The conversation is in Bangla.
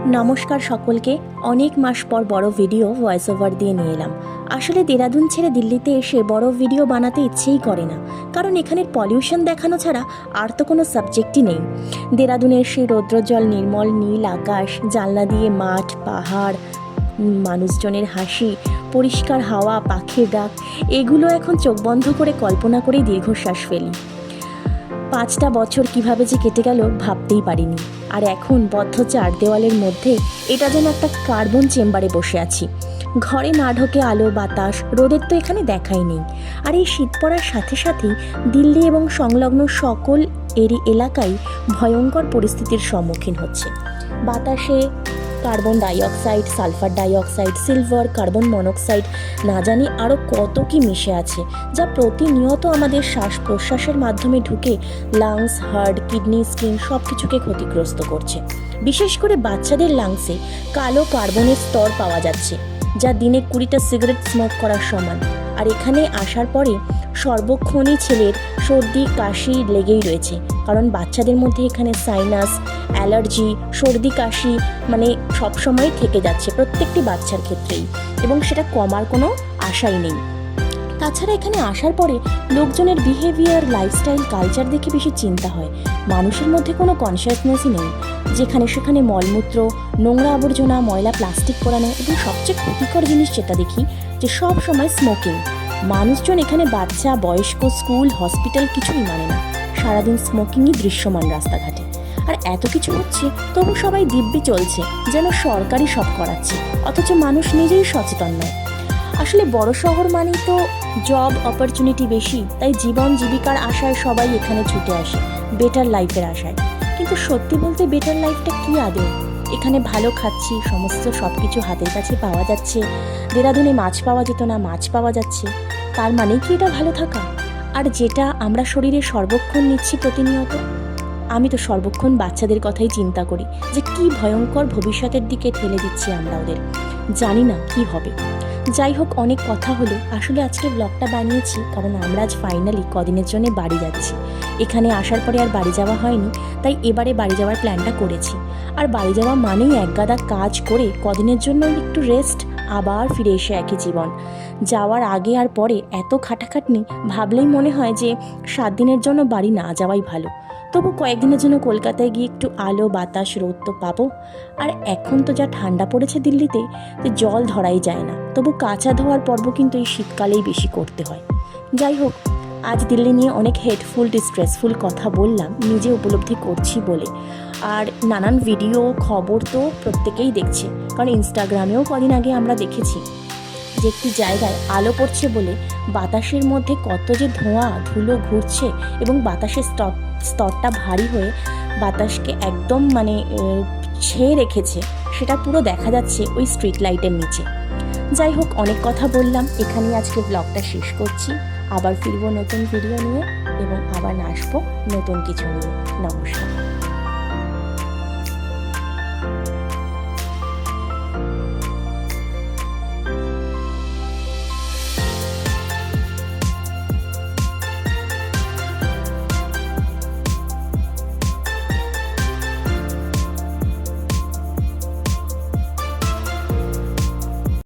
নমস্কার সকলকে। অনেক মাস পর বড় ভিডিও ভয়েস ওভার দিয়ে নিয়ে এলাম। আসলে দেরাদুন ছেড়ে দিল্লিতে এসে বড় ভিডিও বানাতে ইচ্ছেই করে না, কারণ এখানের পলিউশন দেখানো ছাড়া আর তো কোনো সাবজেক্টই নেই। দেরাদুনের সেই রৌদ্রজল, নির্মল নীল আকাশ, জানলা দিয়ে মাঠ, পাহাড়, মানুষজনের হাসি, পরিষ্কার হাওয়া, পাখির ডাক, এগুলো এখন চোখ বন্ধ করে কল্পনা করেই দীর্ঘশ্বাস ফেলি। 5টা বছর কিভাবে যে কেটে গেল ভাবতেই পারিনি। আর এখন বদ্ধ 4 দেওয়ালের মধ্যে এটা যেন একটা কার্বন চেম্বারে বসে আছি। ঘরে না ঢোকে আলো বাতাস, রোদের তো এখানে দেখাই নেই। আর এই শীত পড়ার সাথে সাথেই দিল্লি এবং সংলগ্ন সকল এলাকায় ভয়ঙ্কর পরিস্থিতির সম্মুখীন হচ্ছে। বাতাসে carbon dioxide, sulphur dioxide, silver, carbon monoxide, না জানি আরও কত কি মিশে আছে, যা প্রতিনিয়ত আমাদের শ্বাস প্রশ্বাসের মাধ্যমে ঢুকে লাংস, হার্ট, কিডনি, স্কিন সব কিছুকে ক্ষতিগ্রস্ত করছে। বিশেষ করে বাচ্চাদের লাংসে কালো কার্বনের স্তর পাওয়া যাচ্ছে, যা দিনে 20টা সিগারেট স্মোক করার সমান। আর এখানে আসার পরে সর্বক্ষণই ছেলের সর্দি কাশি লেগেই রয়েছে, কারণ বাচ্চাদের মধ্যে এখানে সাইনাস, অ্যালার্জি, সর্দি কাশি মানে সবসময় থেকে যাচ্ছে প্রত্যেকটি বাচ্চার ক্ষেত্রেই, এবং সেটা কমার কোনো আশাই নেই। তাছাড়া এখানে আসার পরে লোকজনের বিহেভিয়ার, লাইফস্টাইল, কালচার দেখে বেশি চিন্তা হয়। মানুষের মধ্যে কোনো কনসিয়াসনেসই নেই। যেখানে সেখানে মলমূত্র, নোংরা আবর্জনা, ময়লা প্লাস্টিক পোড়ানো, এবং সবচেয়ে ক্ষতিকর জিনিস যেটা দেখি যে সব সময় স্মোকিং। মানুষজন এখানে বাচ্চা, বয়স্ক, স্কুল, হসপিটাল কিছুই মানে না, সারাদিন স্মোকিংই দৃশ্যমান রাস্তাঘাটে। আর এত কিছু হচ্ছে তবু সবাই দিব্যি চলছে, যেন সরকারই সব করাচ্ছে, অথচ মানুষ নিজেই সচেতন নয়। আসলে বড় শহর মানেই তো জব অপরচুনিটি বেশি, তাই জীবন জীবিকার আশায় সবাই এখানে ছুটে আসে, বেটার লাইফের আশায়। কিন্তু সত্যি বলতে বেটার লাইফটা কি আদৌ? এখানে ভালো খাচ্ছি, সমস্ত সব কিছু হাতের কাছে পাওয়া যাচ্ছে। দেরাদুনে মাছ পাওয়া যেত না, মাছ পাওয়া যাচ্ছে। তার মানে কি এটা ভালো থাকা? আর যেটা আমরা শরীরে সর্বক্ষণ নিচ্ছি প্রতিনিয়ত, আমি তো সর্বক্ষণ বাচ্চাদের কথাই চিন্তা করি যে কি ভয়ঙ্কর ভবিষ্যতের দিকে ঠেলে দিচ্ছি আমরা ওদের। জানি না কি হবে। যাই হোক, অনেক কথা হলো। আসলে আজকে ব্লগটা বানিয়েছি কারণ আমরা আজ ফাইনালি কদিনের জন্য বাড়ি যাচ্ছি। এখানে আসার পরে আর বাড়ি যাওয়া হয়নি, তাই এবারে বাড়ি যাওয়ার প্ল্যানটা করেছি। আর বাড়ি যাওয়া মানেই একগাদা কাজ করে কদিনের জন্য একটু রেস্ট, আবার ফিরে এসে একই জীবন। যাওয়ার আগে আর পরে এত খাটাখাটনি ভাবলেই মনে হয় যে 7 দিনের জন্য বাড়ি না যাওয়াই ভালো। তবু কয়েকদিনের জন্য কলকাতায় গিয়ে একটু আলো বাতাস রোদ তো পাবো। আর এখন তো যা ঠান্ডা পড়েছে দিল্লিতে, যে জল ধরাই যায় না। তবু কাঁচা ধোয়ার পর্ব কিন্তু এই শীতকালেই বেশি করতে হয়। যাই হোক, আজ দিল্লি নিয়ে অনেক হেডফুল, ডিস্ট্রেসফুল কথা বললাম, নিজে উপলব্ধি করছি বলে। আর নানান ভিডিও খবর তো প্রত্যেকেই দেখছে, কারণ ইনস্টাগ্রামেও কদিন আগে আমরা দেখেছি যে একটি জায়গায় আলো পড়ছে বলে বাতাসের মধ্যে কত যে ধোঁয়া ধুলো ঘুরছে, এবং বাতাসের স্তরটা ভারী হয়ে বাতাসকে একদম ছেয়ে রেখেছে, সেটা পুরো দেখা যাচ্ছে ওই স্ট্রিট লাইটের নিচে। যাই হোক, অনেক কথা বললাম, এখানেই আজকে ব্লগটা শেষ করছি। আবার ফিরবো নতুন ভিডিও নিয়ে, এবং আবার আসবো নতুন কিছু নিয়ে। নমস্কার।